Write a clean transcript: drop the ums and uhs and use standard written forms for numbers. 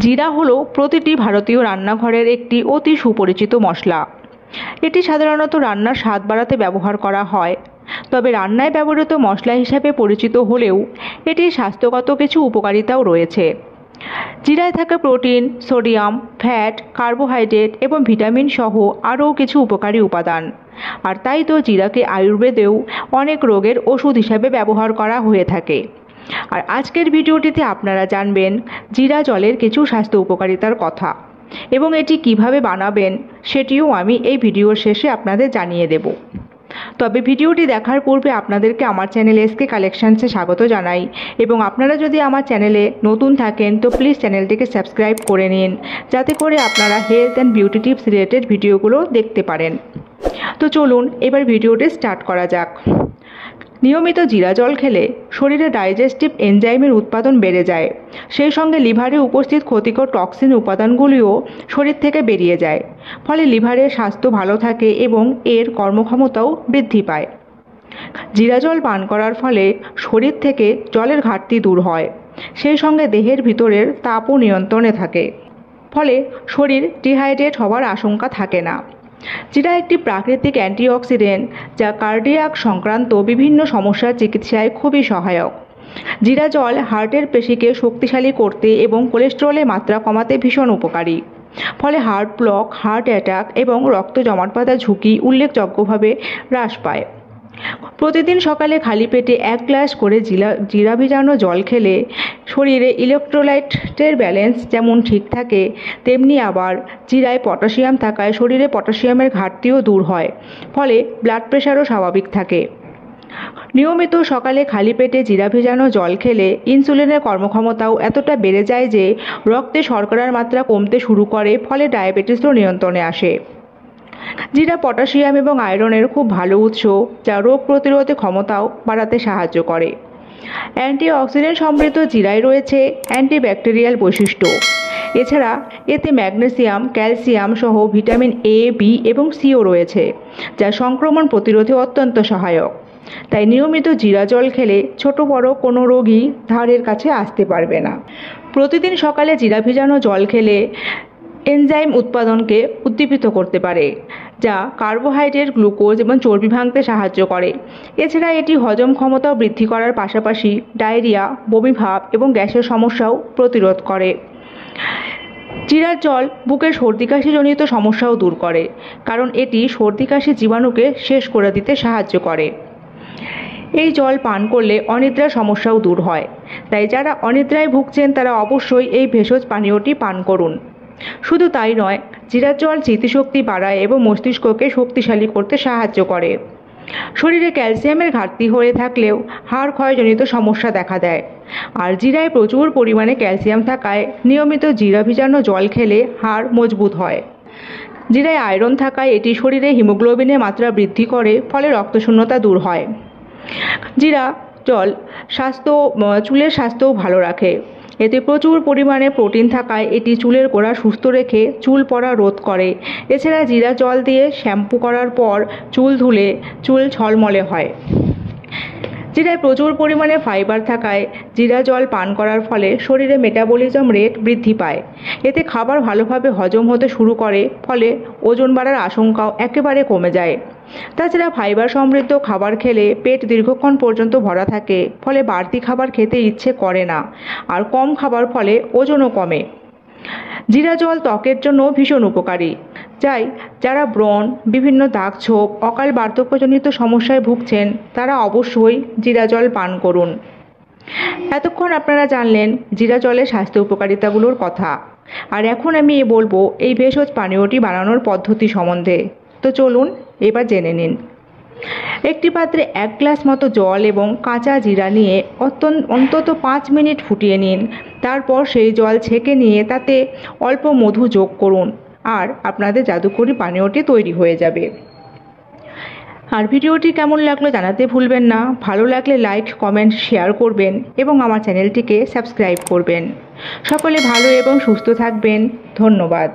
জিরা হলো প্রতিটি ভারতীয় রান্নাঘরের একটি অতি সুপরিচিত মশলা। এটি সাধারণত রান্নার স্বাদ বাড়াতে ব্যবহার করা হয়। তবে রান্নায় ব্যবহৃত মশলা হিসাবে পরিচিত হলেও এটির স্বাস্থ্যগত কিছু উপকারিতাও রয়েছে। জিরায় থাকা প্রোটিন, সোডিয়াম, ফ্যাট, কার্বোহাইড্রেট এবং ভিটামিন সহ আরও কিছু উপকারী উপাদান। আর তাই তো জিরাকে আয়ুর্বেদেও অনেক রোগের ওষুধ হিসাবে ব্যবহার করা হয়ে থাকে। আর আজকের ভিডিওটিতে আপনারা জানবেন জিরা জলের কিছু স্বাস্থ্য উপকারিতার কথা এবং এটি কিভাবে বানাবেন সেটিও আমি এই ভিডিওর শেষে আপনাদের জানিয়ে দেব। তবে ভিডিওটি দেখার পূর্বে আপনাদেরকে আমার চ্যানেল এসকে কালেকশনসে স্বাগত জানাই এবং আপনারা যদি আমার চ্যানেলে নতুন থাকেন তো প্লিজ চ্যানেলটিকে সাবস্ক্রাইব করে নিন, যাতে করে আপনারা health and beauty tips related ভিডিওগুলো দেখতে পারেন। তো চলুন এবার ভিডিওটি স্টার্ট করা যাক। নিয়মিত জিরা জল খেলে শরীরে ডাইজেস্টিভ এনজাইমের উৎপাদন বেড়ে যায়, সেই সঙ্গে লিভারে উপস্থিত ক্ষতিকর টক্সিন উপাদানগুলিও শরীর থেকে বেরিয়ে যায়। ফলে লিভারের স্বাস্থ্য ভালো থাকে এবং এর কর্মক্ষমতাও বৃদ্ধি পায়। জিরা জল পান করার ফলে শরীর থেকে জলের ঘাটতি দূর হয়, সেই সঙ্গে দেহের ভিতরের তাপও নিয়ন্ত্রণে থাকে। ফলে শরীর ডিহাইড্রেট হওয়ার আশঙ্কা থাকে না। জিরা একটি প্রাকৃতিক অ্যান্টিঅক্সিডেন্ট যা কার্ডিয়াক সংক্রান্ত বিভিন্ন সমস্যার চিকিৎসায় খুবই সহায়ক। জিরা জল হার্টের পেশিকে শক্তিশালী করতে এবং কোলেস্টেরলের মাত্রা কমাতে ভীষণ উপকারী। ফলে হার্ট ব্লক, হার্ট অ্যাটাক এবং রক্ত জমাট বাঁধার ঝুঁকি উল্লেখযোগ্যভাবে হ্রাস পায়। প্রতিদিন সকালে খালি পেটে 1 গ্লাস করে জিরা ভিজানো জল খেলে শরীরে ইলেকট্রোলাইটের ব্যালেন্স যেমন ঠিক থাকে, তেমনি আবার জিরায় পটাশিয়াম থাকায় শরীরে পটাশিয়ামের ঘাটতিও দূর হয়। ফলে ব্লাড প্রেশারও স্বাভাবিক থাকে। নিয়মিত সকালে খালি পেটে জিরা ভেজানো জল খেলে ইনসুলিনের কর্মক্ষমতাও এতটা বেড়ে যায় যে রক্তে শর্করার মাত্রা কমতে শুরু করে, ফলে ডায়াবেটিসও নিয়ন্ত্রণে আসে। জিরা পটাশিয়াম এবং আয়রনের খুব ভালো উৎস, যা রোগ প্রতিরোধ ক্ষমতাও বাড়াতে সাহায্য করে। অ্যান্টিঅক্সিডেন্ট সমৃদ্ধ জিরায় রয়েছে অ্যান্টিব্যাকটেরিয়াল বৈশিষ্ট্য। এছাড়া এতে ম্যাগনেসিয়াম, ক্যালসিয়াম সহ ভিটামিন এ, বি এবং সিও রয়েছে, যা সংক্রমণ প্রতিরোধে অত্যন্ত সহায়ক। তাই নিয়মিত জিরা জল খেলে ছোট বড় কোনো রোগই ধারের কাছে আসতে পারবে না। প্রতিদিন সকালে জিরা ভিজানো জল খেলে এনজাইম উৎপাদনকে উদ্দীপিত করতে পারে, যা কার্বোহাইড্রেট, গ্লুকোজ এবং চর্বি ভাঙতে সাহায্য করে। এছাড়া এটি হজম ক্ষমতাও বৃদ্ধি করার পাশাপাশি ডায়রিয়া, বমিভাব এবং গ্যাসের সমস্যাও প্রতিরোধ করে। জিরার জল বুকের সর্দি কাশিজনিত সমস্যাও দূর করে, কারণ এটি সর্দি কাশি জীবাণুকে শেষ করে দিতে সাহায্য করে। এই জল পান করলে অনিদ্রার সমস্যাও দূর হয়। তাই যারা অনিদ্রায় ভুগছেন তারা অবশ্যই এই ভেষজ পানীয়টি পান করুন। শুধু তাই নয়, জিরার জল স্মৃতিশক্তি বাড়ায় এবং মস্তিষ্ককে শক্তিশালী করতে সাহায্য করে। শরীরে ক্যালসিয়ামের ঘাটতি হয়ে থাকলেও হাড় ক্ষয়জনিত সমস্যা দেখা দেয়। আর জিরায় প্রচুর পরিমাণে ক্যালসিয়াম থাকায় নিয়মিত জিরা ভিজানো জল খেলে হাড় মজবুত হয়। জিরায় আয়রন থাকায় এটি শরীরে হিমোগ্লোবিনের মাত্রা বৃদ্ধি করে, ফলে রক্তশূন্যতা দূর হয়। জিরা জল চুলের স্বাস্থ্যও ভালো রাখে। এতে প্রচুর পরিমাণে প্রোটিন থাকায় এটি চুলের গোড়া সুস্থ রেখে চুল পড়া রোধ করে। এছাড়া জিরা জল দিয়ে শ্যাম্পু করার পর চুল ধুলে চুল ঝলমলে হয়। জিরায় প্রচুর পরিমাণে ফাইবার থাকায় জিরা জল পান করার ফলে শরীরে মেটাবলিজম রেট বৃদ্ধি পায়। এতে খাবার ভালোভাবে হজম হতে শুরু করে, ফলে ওজন বাড়ার আশঙ্কাও একেবারে কমে যায়। তাছাড়া ফাইবার সমৃদ্ধ খাবার খেলে পেট দীর্ঘক্ষণ পর্যন্ত ভরা থাকে, ফলে বাড়তি খাবার খেতে ইচ্ছে করে না, আর কম খাবার ফলে ওজনও কমে। জিরা জল ত্বকের জন্য ভীষণ উপকারী। যারা ব্রণ, বিভিন্ন দাগ ছোপ, অকাল বার্ধক্যজনিত সমস্যায় ভুগছেন তারা অবশ্যই জিরা জল পান করুন। এতক্ষণ আপনারা জানলেন জিরা জলের স্বাস্থ্য উপকারিতাগুলোর কথা। আর এখন আমি বলবো এই ভেষজ পানীয়টি বানানোর পদ্ধতি সম্বন্ধে। তো চলুন এবার জেনে নিন। একটি পাত্রে 1 গ্লাস মতো জল এবং কাঁচা জিরা নিয়ে অন্তত 5 মিনিট ফুটিয়ে নিন। তারপর সেই জল ছেঁকে নিয়ে তাতে অল্প মধু যোগ করুন, আর আপনাদের জাদুকরি পানীয়টি তৈরি হয়ে যাবে। আর ভিডিওটি কেমন লাগলো জানাতে ভুলবেন না। ভালো লাগলে লাইক, কমেন্ট, শেয়ার করবেন এবং আমার চ্যানেলটিকে সাবস্ক্রাইব করবেন। সকলে ভালো এবং সুস্থ থাকবেন। ধন্যবাদ।